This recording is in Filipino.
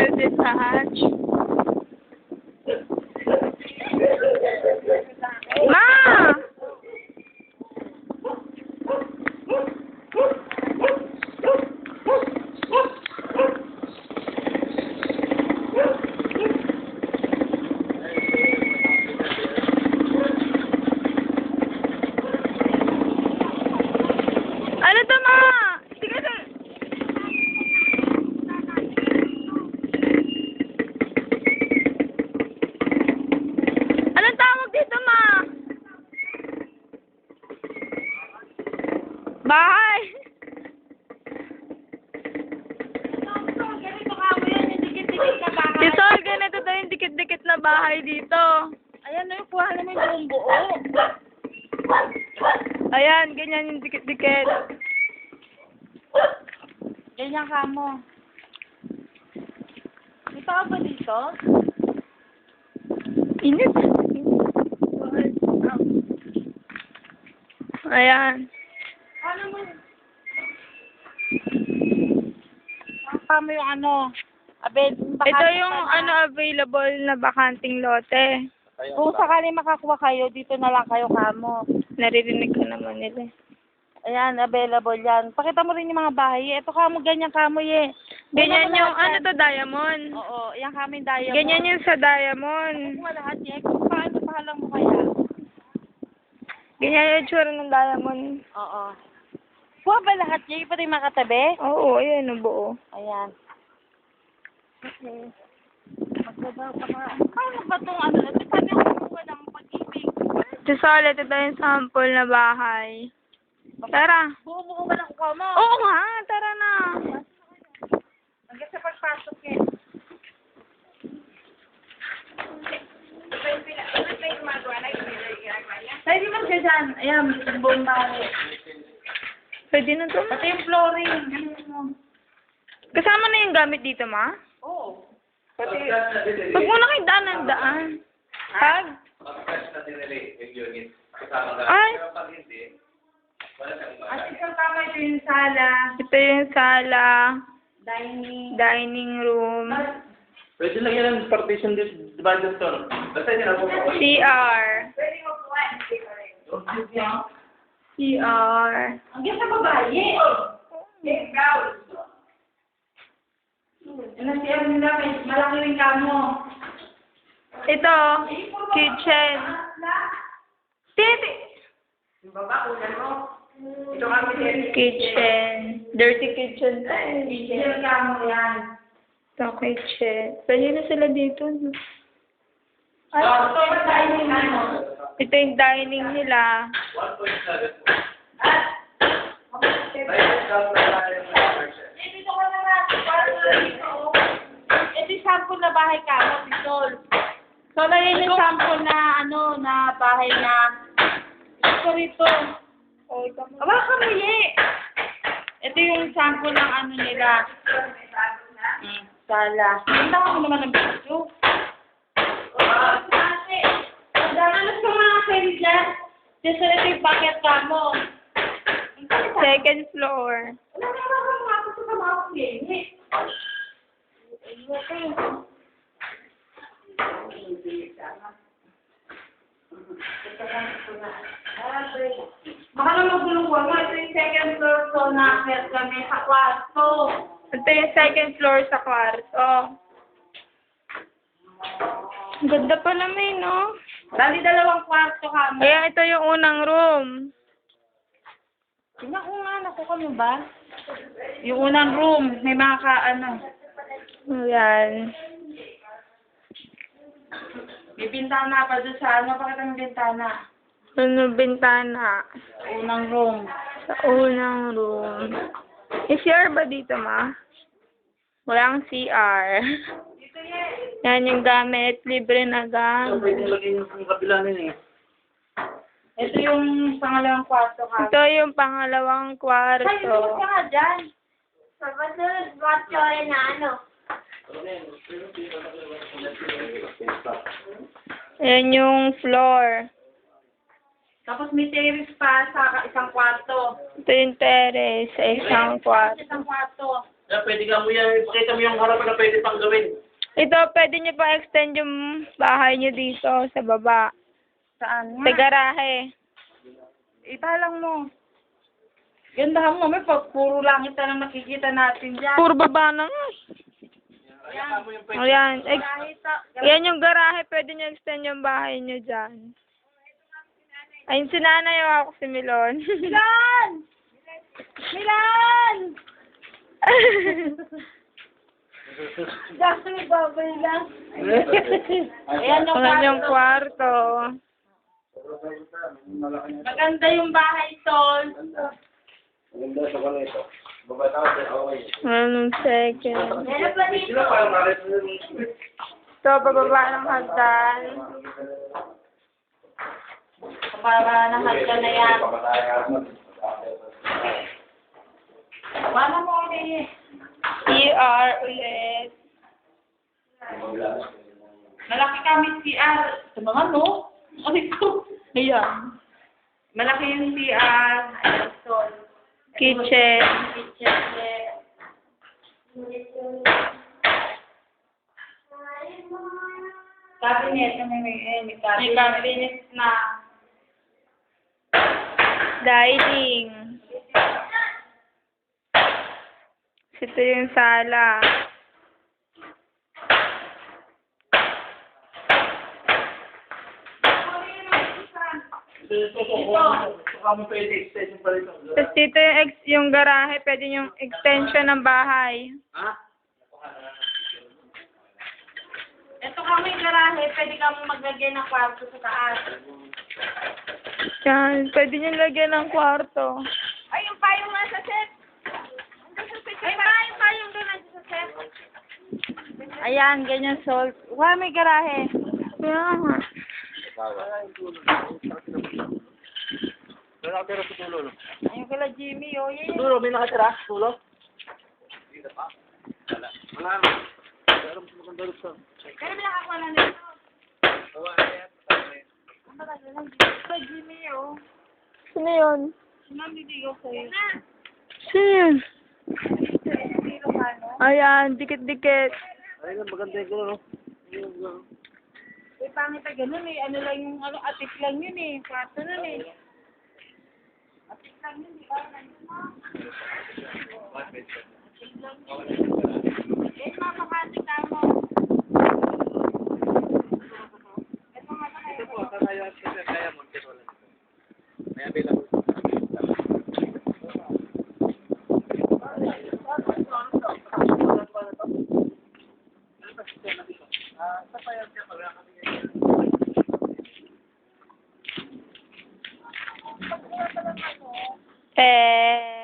Pwede sa hatch. Ma! Ano to, ma? Sige, sige. Anong tawag dito, ma? Bahay. Ganito ka mo yan, yung dikit-dikit na bahay. Si Sol, ganito daw yung dikit-dikit na bahay dito. Ayan, no, kuha naman yung buo. Ayan, ganyan yung dikit-dikit. Ganyan ka mo. May tao ba dito? Init. Ayan. Ano mo? Kamo yung ano? Ito yung available na bakanting lote. Kung sakali makakuha kayo, dito na lang kayo kamo. Naririnig ka naman nila. Ayan, available yan. Pakita mo rin yung mga bahay. Ito kamo, ganyan kamo eh. Ganyan yung, diamond. Oo, yan kami diamond. Ganyan yung sa diamond. Kuha lahat eh. Kung paano pahalang mo kaya? Ganyan yung itsura ng diamond. Oo. Kuha ba lahat eh? Pati makatabi? Oo, ayan ang buo. Ayan. Okay. Magbabaw pa ka. Paano ba itong ano? Ito sabi ko kumuha ng pag-ibig. Si Sol, ito daw yung sample na bahay. Tara. Buo-buo ba ng kuha mo? Oo nga, tara na. Hanggang sa pagpasok eh. Pwede mo siya dyan. Ayan, buong bahay. Pwede na to. Pati yung flooring. Ano mo? Kasama na yung gamit dito, ma? Oo. Pag muna kayo daan ng daan. Pag? Ay, At isang kama ito yung sala, ito yung sala, dining. dining room, Pwede lang yan ang partition divided store. Basta yun ako. CR. Pwede mo buwan. CR. Hanggang sa babae. Ikaw. Ano siya nila, may malaki rin kamo. Ito, kitchen. Titi. Yung baba, ulan mo. Ito kami din. Kitchen. Dirty kitchen. Kitchen kamo yan. Ito, kitchen. Pwede na sila dito. No? Ay, ito yung dining ano. Ito yung dining nila. 1.7. Dito ko na dito. Ito yung sample na bahay kamo, Titol. So, na yun yung sample na ano, na bahay na ito rito. Oh, ikaw mo. Awa ka muli. Ito yung sample ng ano nila. Sala. Hinta ko naman ng video. Alas ka mga pwede dyan. Kasi ito yung bucket ka mo. Second floor. Wala na mga ako sa mga kulinis. Baka na magulong ko. Ito yung second floor ko na kami sa kwarto. Ito yung second floor sa kwarto. Ang ganda pala may, no? Bali, dalawang kwarto ka mo. Ayan, ito yung unang room. Tingnan ko nga, nakuha mo ba? Yung unang room, may mga ano. Ayan. May bintana pa doon sa ano, pakita ng bintana. Ano bintana? Unang room. Sa unang room. May CR ba dito, ma? Walang CR. Yan yung gamit. Libre na gamit. Pwede lagyan yung kabila nila eh. Ito yung pangalawang kwarto ka. Ito yung pangalawang Ay, kwarto. ito ka nga dyan. Sa basunod, kwarto ay na ano. Ayan yung floor. Tapos may terrace pa sa isang kwarto. Ito yung terrace sa isang kwarto. Isang kwarto. Kaya pwede ka mo yan, ipakita mo yung harapan na pwede pang gawin. Ito, pwede niyo pa extend yung bahay niyo dito sa baba. Saan Sa garahe. Italang mo. Ganda mo, may pag puro langit na lang nakikita natin dyan. Puro baba na nga. Kaya mo yung pwede. Ayan. Kahit Yan yung garahe, pwede niyo extend yung bahay niyo dyan. Ayun si nanay, ako si Milon. Milan! Milan! Dahil babay lang. Ayan yung Ayan yung kwarto. Maganda yung bahay, Tol. Maganda sa kanito. Babata ko sa away. Anong second? Meron pa dito. Sila parang marit. Ito, pababa ng hagdan. Para nahal ka na yan. Paano mo ulit? CR ulit. Malaki kami CR. Sa mga no? Ay ko. Ayan. Malaki yung CR. Ayan, Tol. Kitchen. Kitchen. Cabinet. May May cabinet na. Dining. Ito yung sala. Ito, kami pwede extension pa rin. Tapos dito yung, yung garahe, pwede yung extension ng bahay. Ha? Ito kami garahe. Pwede kami maglagay ng kwarto sa taas. Yan, pwede nyo lagyan ng kwarto. Ay, yung payong nasa set. Ay, payong doon nasa sa set. Ayan, ganyan salt. Wow, may garahe. Kaya nga. May nakatira sa tulo, no? Ayun kala Jimmy, oh. Yan. Tulo, may nakatira sa tulo? Wala. Wala. Pero mas maganda rin sa... Pero may nakakuha na nito. Wala yan. Kala Jimmy, oh. Sino yun? Nandiligaw sa'yo. Sino yun? Dito ka, no? Ayan, dikit-dikit. Ayun, maganda yung gano'n, no? Eh, pangit na ganun eh. Ano lang yung, atik lang yun eh. Kwarto nun eh. Atik lang yun, di ba? Eh, mapakatik ka mo. Ito nga na Ito po, kaya kaya mo, kaya wala. May available. Eh,